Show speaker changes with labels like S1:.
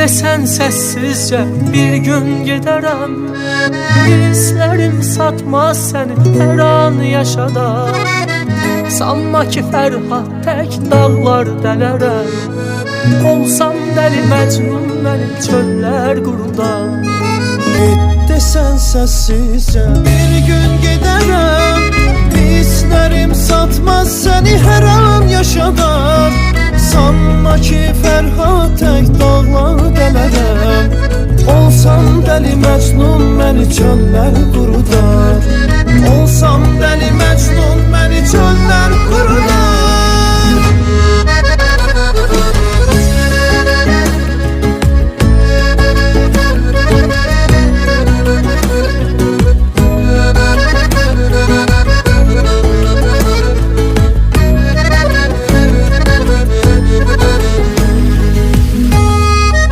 S1: desen sessizce bir gün giderim. Hislerim satmaz seni her an yaşada. Sanma ki Ferhat tek dağlar delərəm. Olsam deli Mecnun beni çöller quruda.
S2: Desen sessizce bir gün giderem. Hislerim satmaz seni her an yaşadar. Sanma ki Ferhat tek dağlar delərəm. Olsam deli Mecnun beni çöller quruda.